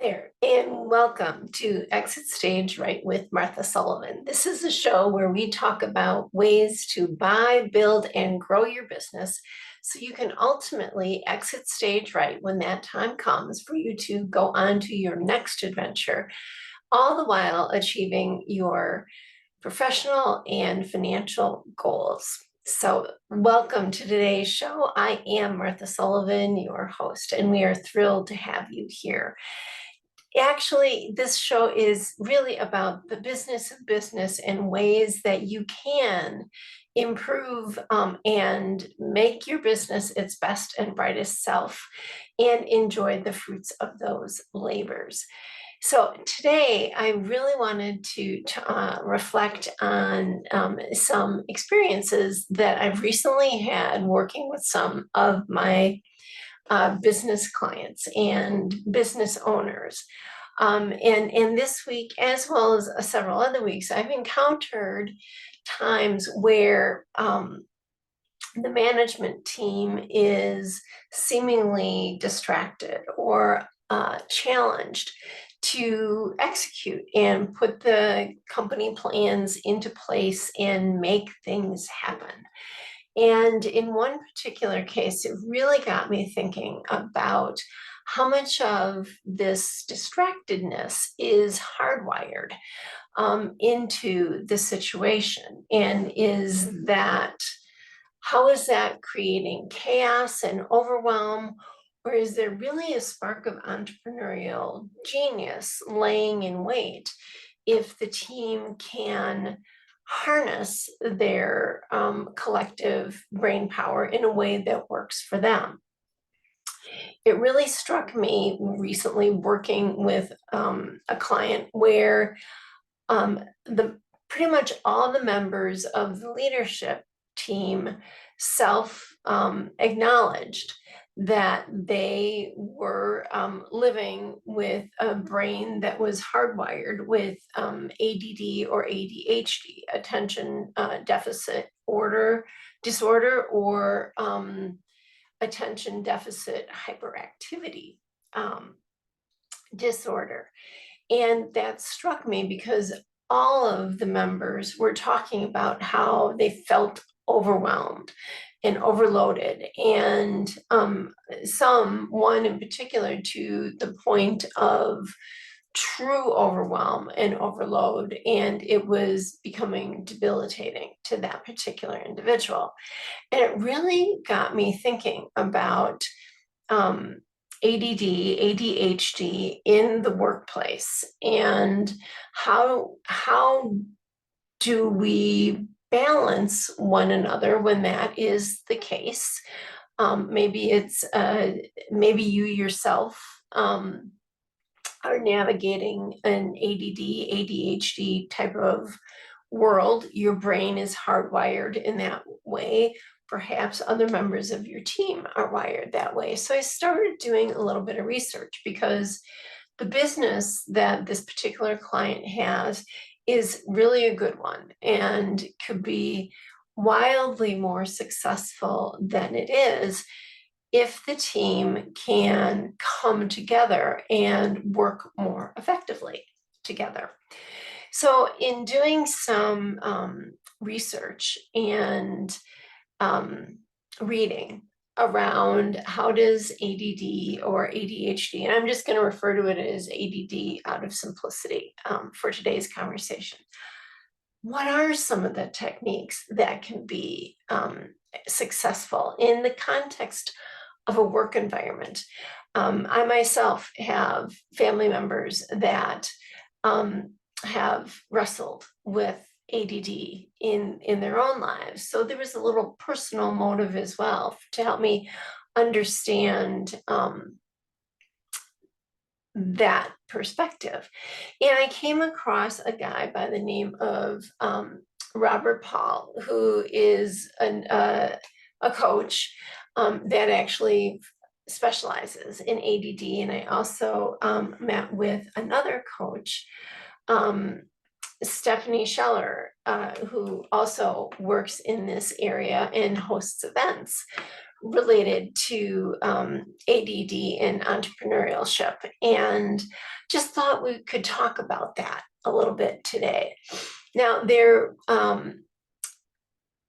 There, and welcome to Exit Stage Right with Martha Sullivan. This is a show where we talk about ways to buy, build, and grow your business so you can ultimately exit stage right when that time comes for you to go on to your next adventure, all the while achieving your professional and financial goals. So, welcome to today's show. I am Martha Sullivan, your host, and we are thrilled to have you here. Actually, this show is really about the business of business and ways that you can improve and make your business its best and brightest self and enjoy the fruits of those labors. So today, I really wanted to reflect on some experiences that I've recently had working with some of my business clients and business owners. And this week, as well as several other weeks, I've encountered times where the management team is seemingly distracted or challenged to execute and put the company plans into place and make things happen. And in one particular case, it really got me thinking about how much of this distractedness is hardwired into the situation. And how is that creating chaos and overwhelm? Or is there really a spark of entrepreneurial genius laying in wait if the team can harness their collective brain power in a way that works for them? It really struck me recently working with a client where the pretty much all the members of the leadership team self acknowledged that they were living with a brain that was hardwired with ADD or ADHD, attention deficit order disorder, or attention deficit hyperactivity disorder. And that struck me because all of the members were talking about how they felt overwhelmed and overloaded, and one in particular to the point of true overwhelm and overload, and it was becoming debilitating to that particular individual. And it really got me thinking about ADD, ADHD in the workplace, and how do we balance one another when that is the case? Maybe you yourself are navigating an ADD, ADHD type of world. Your brain is hardwired in that way. Perhaps other members of your team are wired that way. So I started doing a little bit of research because the business that this particular client has is really a good one and could be wildly more successful than it is if the team can come together and work more effectively together. So in doing some research and reading around how does ADD or ADHD, and I'm just going to refer to it as ADD out of simplicity for today's conversation. What are some of the techniques that can be successful in the context of a work environment? I myself have family members that have wrestled with ADD in their own lives. So there was a little personal motive as well to help me understand that perspective. And I came across a guy by the name of Robert Paul, who is a coach that actually specializes in ADD. And I also met with another coach Stephanie Scheller, who also works in this area and hosts events related to ADD and entrepreneurship, and just thought we could talk about that a little bit today. Now,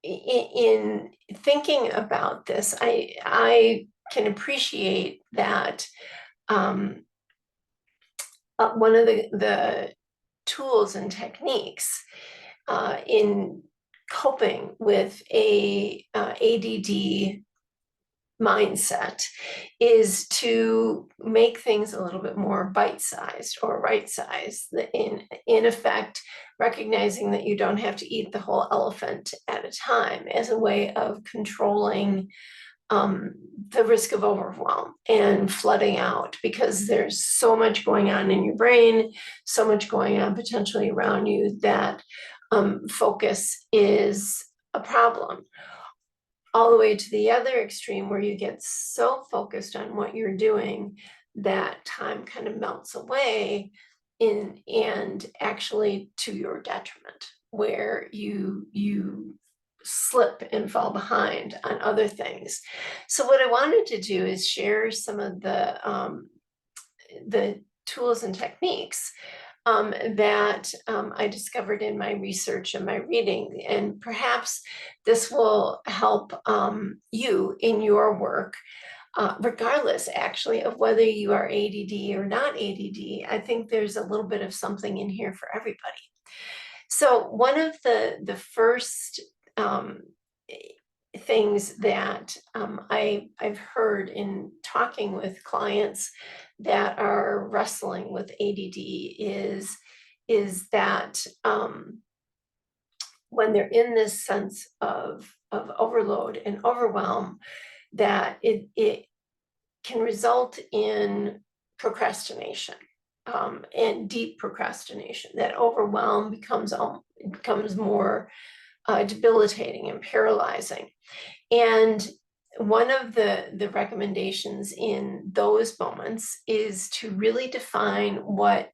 in thinking about this, I can appreciate that one of the tools and techniques in coping with a ADD mindset is to make things a little bit more bite-sized or right-sized, in effect recognizing that you don't have to eat the whole elephant at a time, as a way of controlling the risk of overwhelm and flooding out, because there's so much going on in your brain, so much going on potentially around you, that focus is a problem. All the way to the other extreme, where you get so focused on what you're doing that time kind of melts away and actually to your detriment, where you slip and fall behind on other things. So what I wanted to do is share some of the tools and techniques that I discovered in my research and my reading, and perhaps this will help you in your work, regardless actually of whether you are ADD or not ADD. I think there's a little bit of something in here for everybody. So one of the first things that I've heard in talking with clients that are wrestling with ADD is that when they're in this sense of overload and overwhelm, that it can result in procrastination, and deep procrastination. That overwhelm becomes more debilitating and paralyzing. And one of the recommendations in those moments is to really define what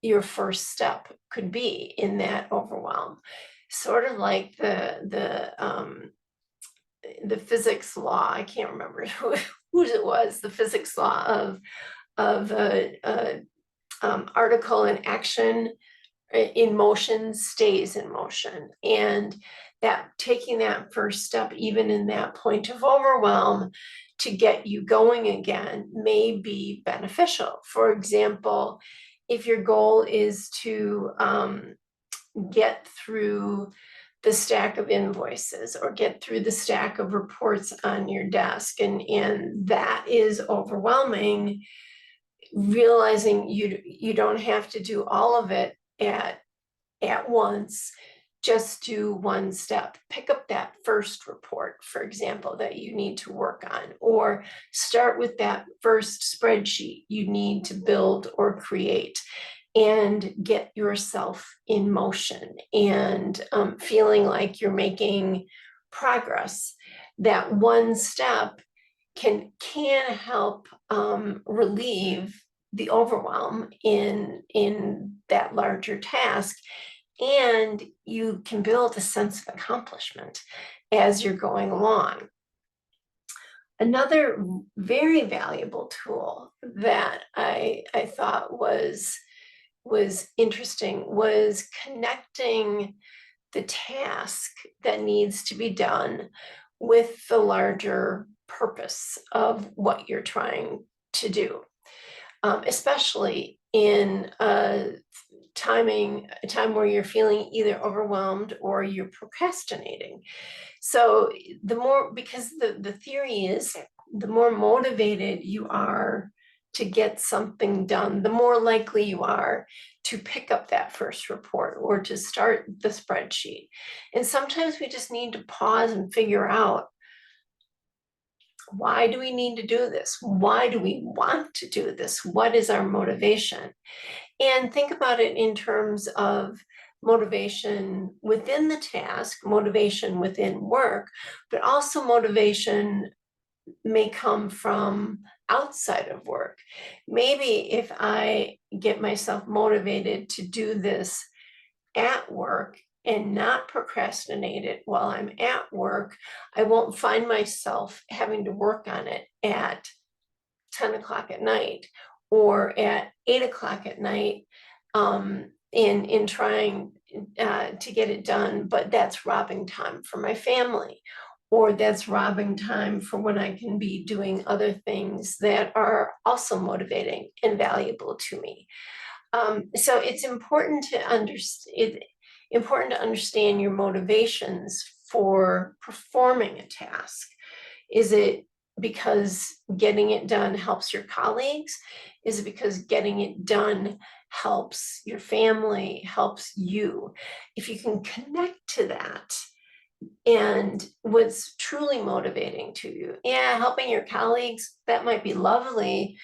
your first step could be in that overwhelm. Sort of like the physics law. I can't remember whose it was. The physics law of article in action in motion stays in motion, and that taking that first step, even in that point of overwhelm, to get you going again may be beneficial. For example, if your goal is to get through the stack of invoices or get through the stack of reports on your desk, and that is overwhelming, realizing you don't have to do all of it at once. Just do one step. Pick up that first report, for example, that you need to work on, or start with that first spreadsheet you need to build or create, and get yourself in motion and feeling like you're making progress. That one step can help relieve the overwhelm in that larger task, and you can build a sense of accomplishment as you're going along. Another very valuable tool that I thought was interesting was connecting the task that needs to be done with the larger purpose of what you're trying to do, especially in a time where you're feeling either overwhelmed or you're procrastinating. So because the theory is, the more motivated you are to get something done, the more likely you are to pick up that first report or to start the spreadsheet. And sometimes we just need to pause and figure out, why do we need to do this? Why do we want to do this? What is our motivation? And think about it in terms of motivation within the task, motivation within work, but also motivation may come from outside of work. Maybe if I get myself motivated to do this at work and not procrastinate it while I'm at work, I won't find myself having to work on it at 10 o'clock at night or at 8 o'clock at night, in trying to get it done, but that's robbing time for my family, or that's robbing time for when I can be doing other things that are also motivating and valuable to me. So it's important to understand your motivations for performing a task. Is it because getting it done helps your colleagues? Is it because getting it done helps your family, helps you? If you can connect to that and what's truly motivating to you, yeah, helping your colleagues, that might be lovely,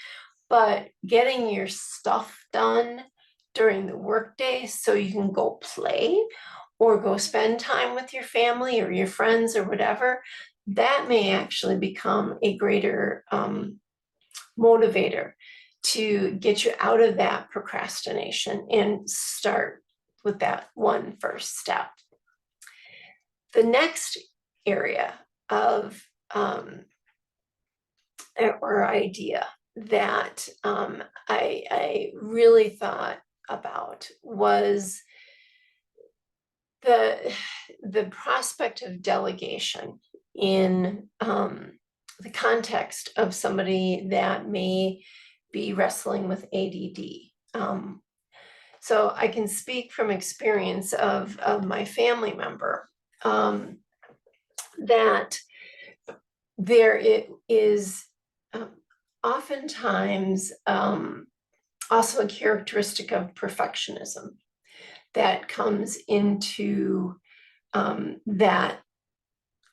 but getting your stuff done during the workday so you can go play or go spend time with your family or your friends or whatever, that may actually become a greater motivator to get you out of that procrastination and start with that one first step. The next area of or idea that I really thought about was the prospect of delegation in the context of somebody that may be wrestling with ADD. So I can speak from experience of my family member, that there it is oftentimes also a characteristic of perfectionism that comes into that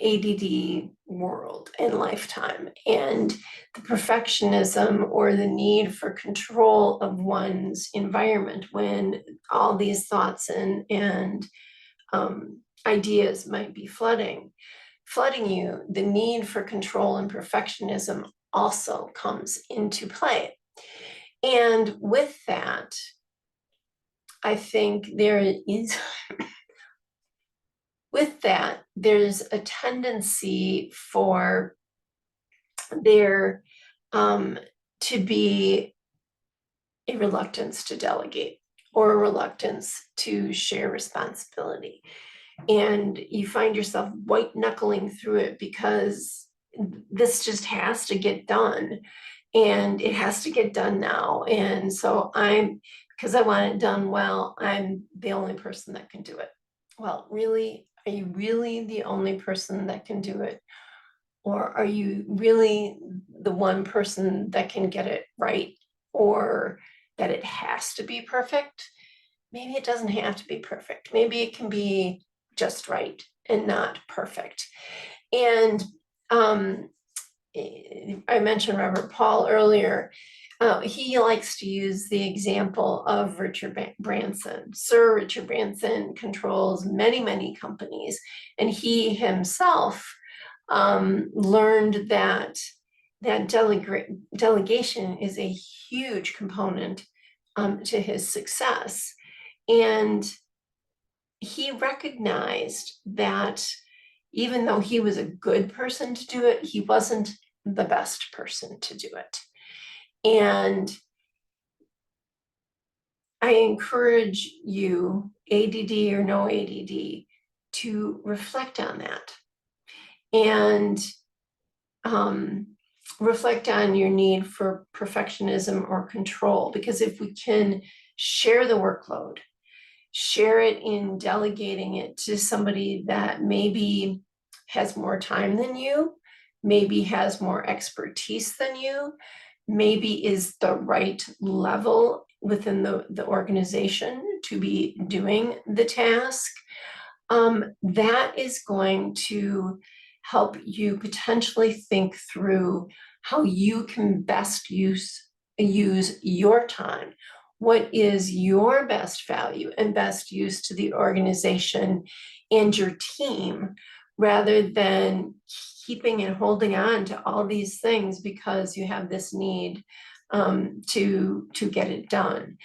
ADD world and lifetime, and the perfectionism or the need for control of one's environment when all these thoughts and ideas might be flooding you. The need for control and perfectionism also comes into play. And with that, I think there's a tendency for there to be a reluctance to delegate or a reluctance to share responsibility. And you find yourself white knuckling through it because this just has to get done, and it has to get done now. And so because I want it done well, I'm the only person that can do it. Well, really, are you really the only person that can do it? Or are you really the one person that can get it right? Or that it has to be perfect? Maybe it doesn't have to be perfect. Maybe it can be just right and not perfect. And I mentioned Robert Paul earlier. He likes to use the example of Richard Branson. Sir Richard Branson controls many, many companies, and he himself learned that delegation is a huge component to his success. And he recognized that even though he was a good person to do it, he wasn't the best person to do it. And I encourage you, ADD or no ADD, to reflect on that and reflect on your need for perfectionism or control. Because if we can share the workload, share it in delegating it to somebody that maybe has more time than you, maybe has more expertise than you, maybe is the right level within the organization to be doing the task, that is going to help you potentially think through how you can best use your time. What is your best value and best use to the organization and your team, rather than keeping and holding on to all these things because you have this need to get it done.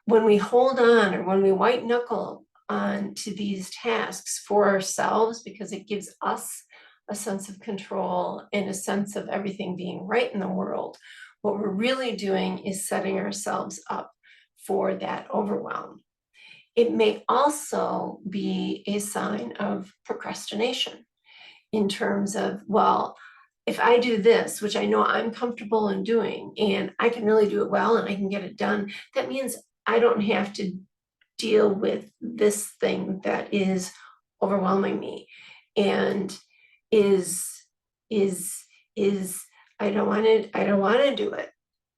When we hold on or when we white knuckle onto these tasks for ourselves because it gives us a sense of control and a sense of everything being right in the world. What we're really doing is setting ourselves up for that overwhelm. It may also be a sign of procrastination in terms of, well, if I do this, which I know I'm comfortable in doing, and I can really do it well and I can get it done, that means I don't have to deal with this thing that is overwhelming me and is is is I don't want to do it.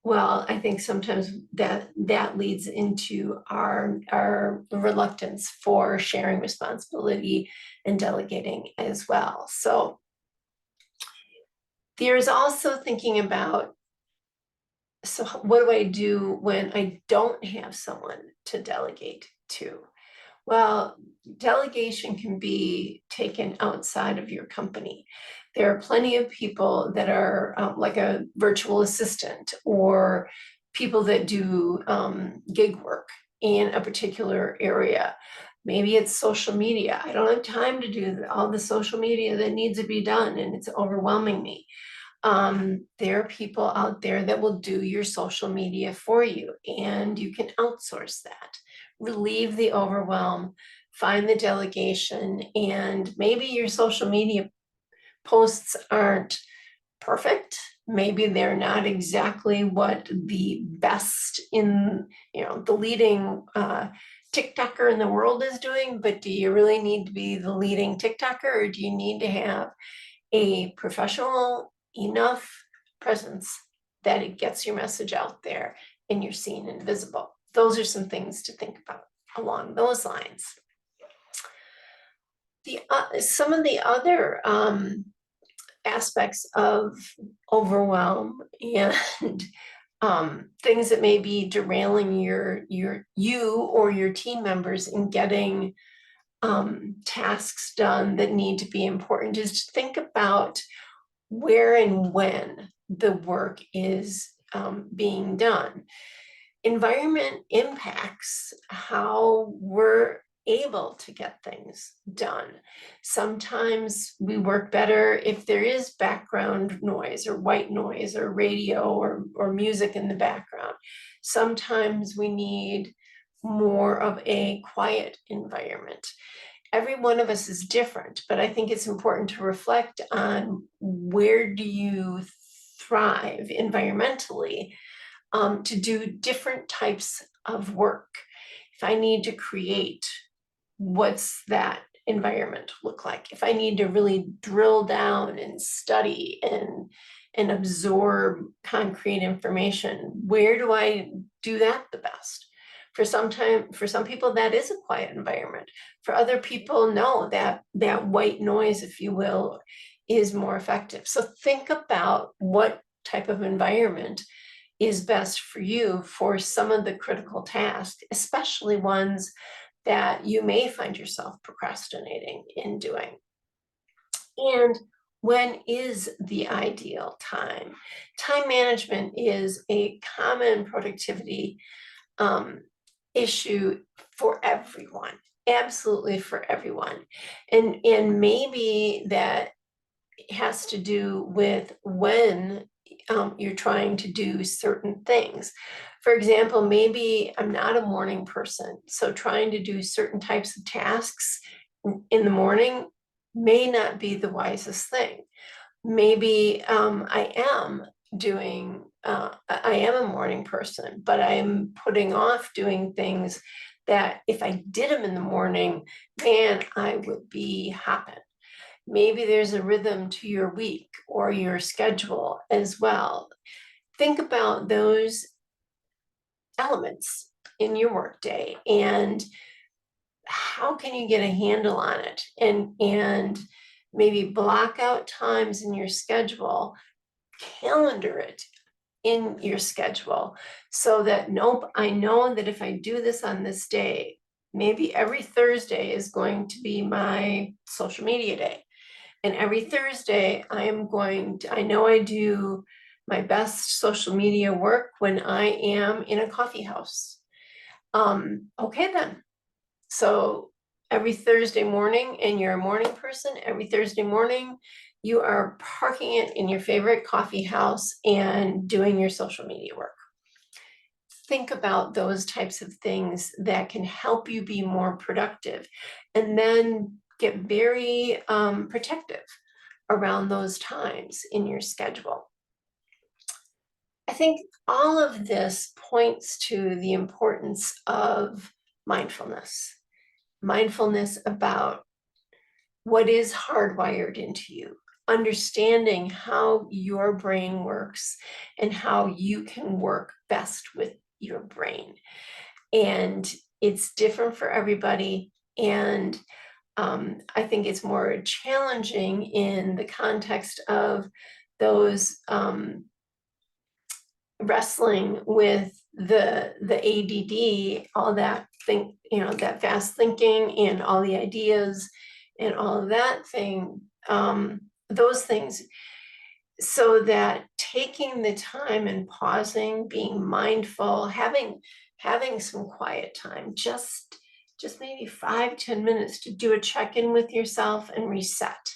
Well, I think sometimes that leads into our reluctance for sharing responsibility and delegating as well. So there's also thinking about, so what do I do when I don't have someone to delegate to? Well, delegation can be taken outside of your company. There are plenty of people that are like a virtual assistant or people that do gig work in a particular area. Maybe it's social media. I don't have time to do all the social media that needs to be done, and it's overwhelming me. There are people out there that will do your social media for you, and you can outsource that. Relieve the overwhelm, find the delegation, and maybe your social media posts aren't perfect. Maybe they're not exactly what the best in, the leading TikToker in the world is doing, but do you really need to be the leading TikToker, or do you need to have a professional enough presence that it gets your message out there and you're seen and visible? Those are some things to think about along those lines. Some of the other aspects of overwhelm and things that may be derailing you or your team members in getting tasks done that need to be important is to think about where and when the work is being done. Environment impacts how we're able to get things done. Sometimes we work better if there is background noise or white noise or radio or music in the background. Sometimes we need more of a quiet environment. Every one of us is different, but I think it's important to reflect on where do you thrive environmentally to do different types of work. If I need to create, what's that environment look like? If I need to really drill down and study and absorb concrete information, where do I do that the best? For some people, that is a quiet environment. For other people, no, that white noise, if you will, is more effective. So think about what type of environment is best for you for some of the critical tasks, especially ones that you may find yourself procrastinating in doing. And when is the ideal time? Time management is a common productivity issue for everyone, absolutely for everyone. And maybe that has to do with when you're trying to do certain things. For example, maybe I'm not a morning person, so trying to do certain types of tasks in the morning may not be the wisest thing. Maybe I am a morning person, but I'm putting off doing things that if I did them in the morning, man, I would be hopping. Maybe there's a rhythm to your week or your schedule as well. Think about those elements in your workday and how can you get a handle on it, and maybe block out times in your schedule, calendar it in your schedule so that, nope, I know that if I do this on this day, maybe every Thursday is going to be my social media day. And every Thursday I know I do my best social media work when I am in a coffee house. Okay then. So every Thursday morning and you're a morning person, every Thursday morning, you are parking it in your favorite coffee house and doing your social media work. Think about those types of things that can help you be more productive, and then get very protective around those times in your schedule. I think all of this points to the importance of mindfulness. Mindfulness about what is hardwired into you, understanding how your brain works and how you can work best with your brain. And it's different for everybody. And I think it's more challenging in the context of those wrestling with the ADD, all that think, that fast thinking and all the ideas and all of that thing, those things, so that taking the time and pausing, being mindful, having some quiet time, just maybe 5-10 minutes to do a check-in with yourself and reset.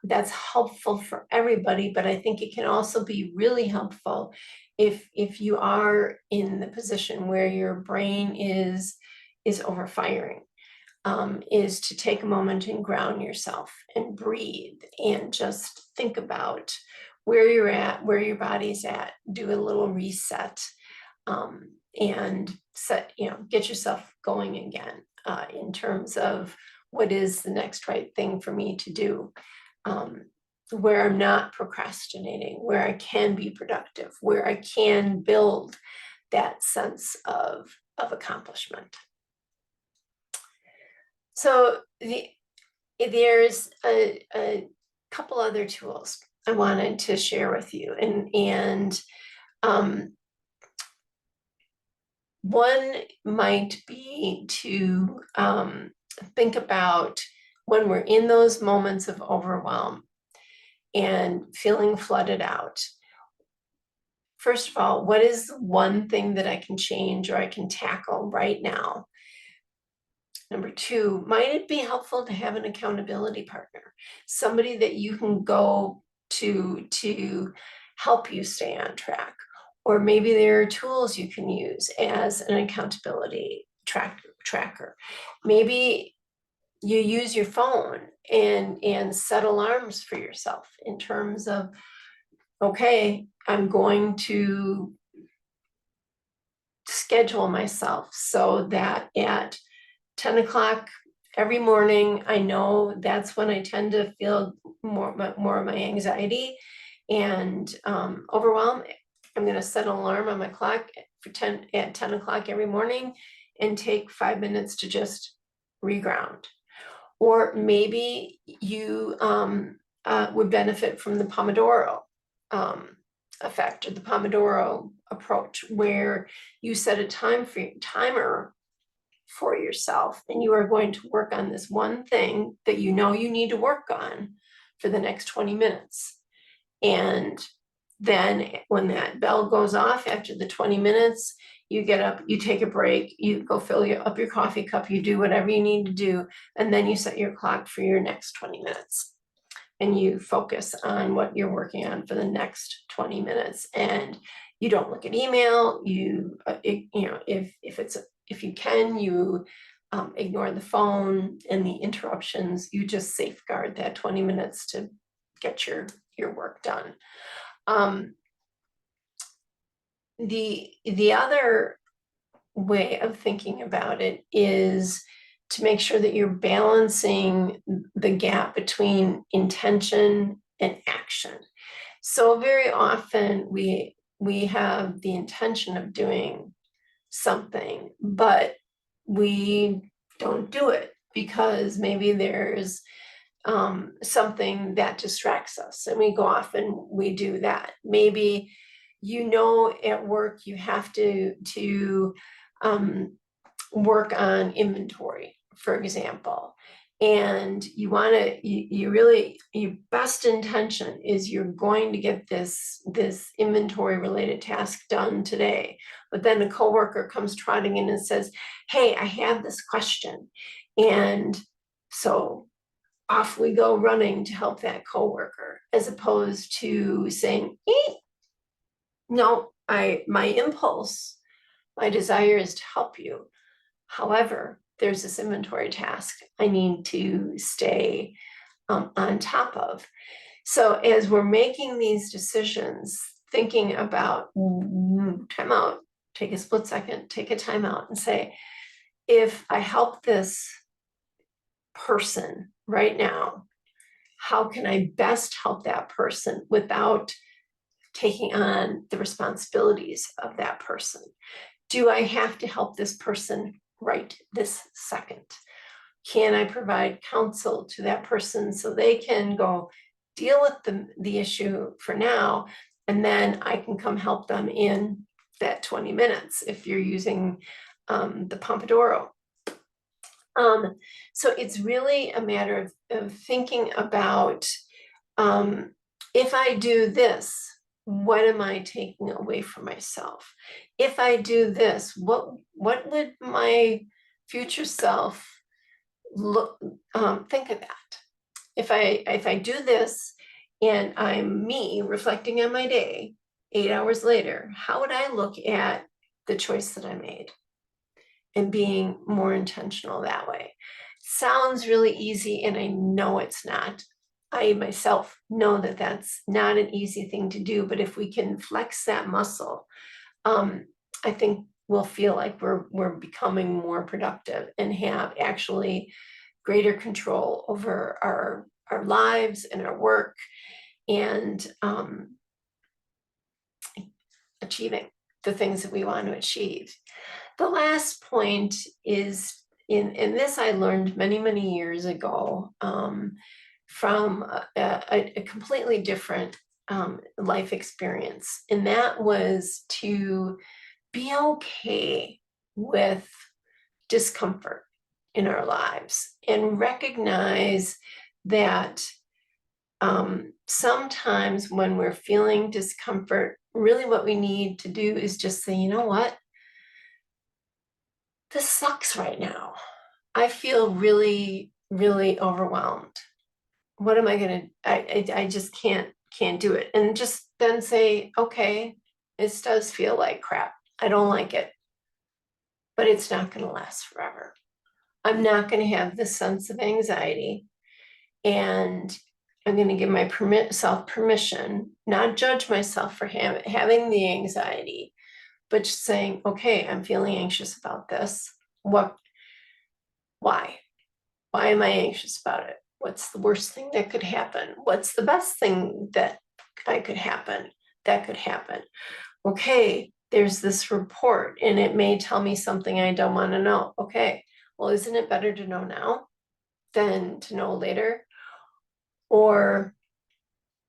That's helpful for everybody, but I think it can also be really helpful if you are in the position where your brain is overfiring, is to take a moment and ground yourself and breathe and just think about where you're at, where your body's at, do a little reset, and get yourself going again, in terms of what is the next right thing for me to do, where I'm not procrastinating, where I can be productive, where I can build that sense of accomplishment. So there's a couple other tools I wanted to share with you, and one might be to think about when we're in those moments of overwhelm and feeling flooded out. First of all, what is one thing that I can change or I can tackle right now? Number two, might it be helpful to have an accountability partner, somebody that you can go to help you stay on track? Or maybe there are tools you can use as an accountability tracker. Maybe you use your phone and set alarms for yourself in terms of, okay, I'm going to schedule myself so that at 10 o'clock every morning, I know that's when I tend to feel more of my anxiety and overwhelm. I'm going to set an alarm on my clock at 10 o'clock every morning and take 5 minutes to just reground. Or maybe you would benefit from the Pomodoro effect, or the Pomodoro approach, where you set a timer for yourself, and you are going to work on this one thing that you know you need to work on for the next 20 minutes. And then when that bell goes off after the 20 minutes, you get up, you take a break, you go fill up your coffee cup, you do whatever you need to do, and then you set your clock for your next 20 minutes. And you focus on what you're working on for the next 20 minutes. And you don't look at email, if you can, you ignore the phone and the interruptions. You just safeguard that 20 minutes to get your work done. The other way of thinking about it is to make sure that you're balancing the gap between intention and action. So very often we have the intention of doing something, but we don't do it because maybe there's something that distracts us, and we go off and we do that. Maybe at work you have to work on inventory, for example, and your best intention is you're going to get this inventory related task done today, but then a coworker comes trotting in and says, hey, I have this question, And so off we go running to help that coworker, as opposed to saying, no, my impulse, my desire is to help you. However, there's this inventory task I need to stay on top of. So as we're making these decisions, thinking about time out, take a split second, take a time out and say, if I help this person right now, how can I best help that person without taking on the responsibilities of that person? Do I have to help this person right this second? Can I provide counsel to that person so they can go deal with the issue for now, and then I can come help them in that 20 minutes if you're using the Pomodoro. So it's really a matter of thinking about, if I do this, what am I taking away from myself? If I do this, what would my future self look, think of that? If I do this and I'm me reflecting on my day 8 hours later, how would I look at the choice that I made? And being more intentional that way. Sounds really easy, and I know it's not. I myself know that that's not an easy thing to do, but if we can flex that muscle, I think we'll feel like we're becoming more productive and have actually greater control over our lives and our work, and achieving the things that we want to achieve. The last point is, in this I learned many years ago, from a completely different life experience, and that was to be okay with discomfort in our lives and recognize that sometimes when we're feeling discomfort, really what we need to do is just say, you know what? This sucks right now. I feel really overwhelmed. What am I gonna, I just can't do it. And just then say, okay, this does feel like crap. I don't like it, but it's not gonna last forever. I'm not gonna have this sense of anxiety, and I'm gonna give my self permission, not judge myself for having the anxiety, but just saying, okay, I'm feeling anxious about this. Why? Why am I anxious about it? What's the worst thing that could happen? What's the best thing that could happen? Okay, there's this report and it may tell me something I don't want to know. Okay, well, isn't it better to know now than to know later? Or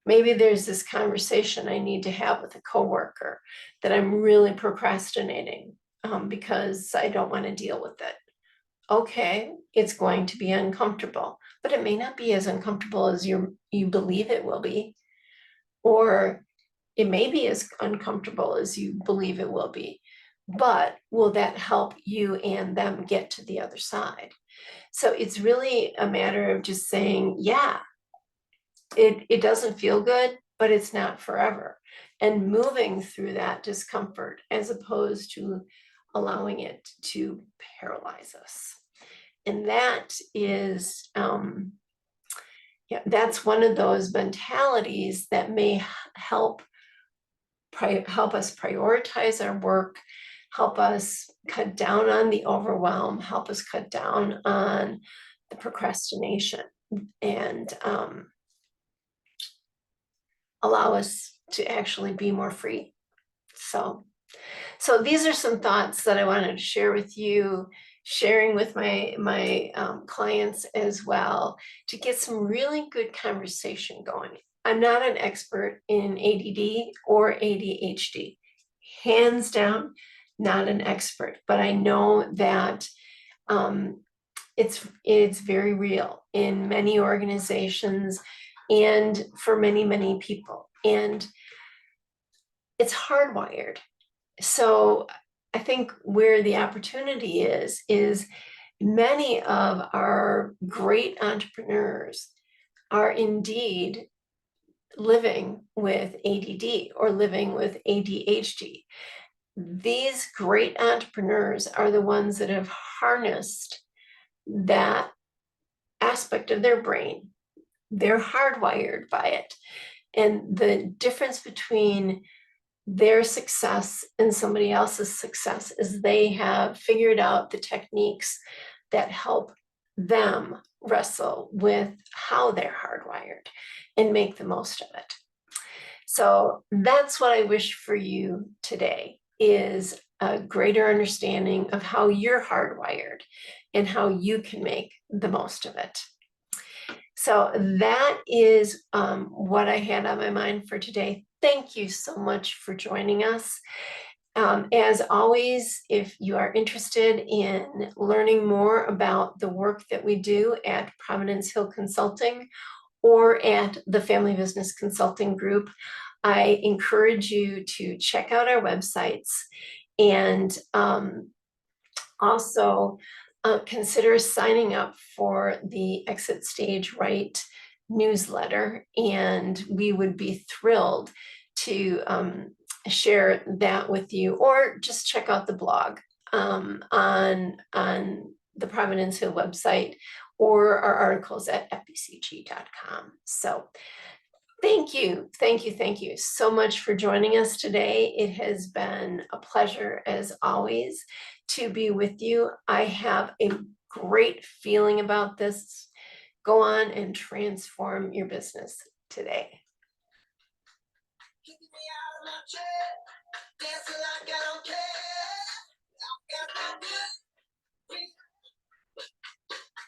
maybe there's this conversation I need to have with a coworker that I'm really procrastinating because I don't want to deal with it. Okay, it's going to be uncomfortable, but it may not be as uncomfortable as you believe it will be, or it may be as uncomfortable as you believe it will be, but will that help you and them get to the other side? So it's really a matter of just saying, yeah, it doesn't feel good, but it's not forever, and moving through that discomfort as opposed to allowing it to paralyze us. And that is, that's one of those mentalities that may help us prioritize our work, help us cut down on the overwhelm, help us cut down on the procrastination, and allow us to actually be more free. So these are some thoughts that I wanted to share with you, sharing with my clients as well, to get some really good conversation going. I'm not an expert in ADD or ADHD, hands down, not an expert, but I know that it's very real in many organizations and for many people, and it's hardwired. So I think where the opportunity is Many of our great entrepreneurs are indeed living with ADD or living with ADHD. These great entrepreneurs are the ones that have harnessed that aspect of their brain. They're hardwired by it. And the difference between their success and somebody else's success is they have figured out the techniques that help them wrestle with how they're hardwired and make the most of it. So that's what I wish for you today, is a greater understanding of how you're hardwired and how you can make the most of it. So that is what I had on my mind for today. Thank you so much for joining us. As always, if you are interested in learning more about the work that we do at Providence Hill Consulting or at the Family Business Consulting Group, I encourage you to check out our websites and also consider signing up for the Exit Stage Right newsletter, and we would be thrilled to share that with you, or just check out the blog on the Providence Hill website or our articles at fbcg.com. So thank you so much for joining us today. It has been a pleasure, as always, to be with you. I have a great feeling about this. Go on and transform your business today.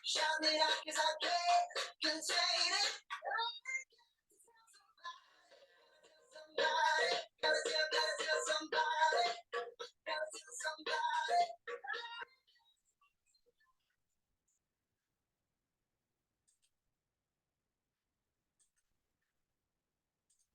Shout it out 'cause I can't contain it.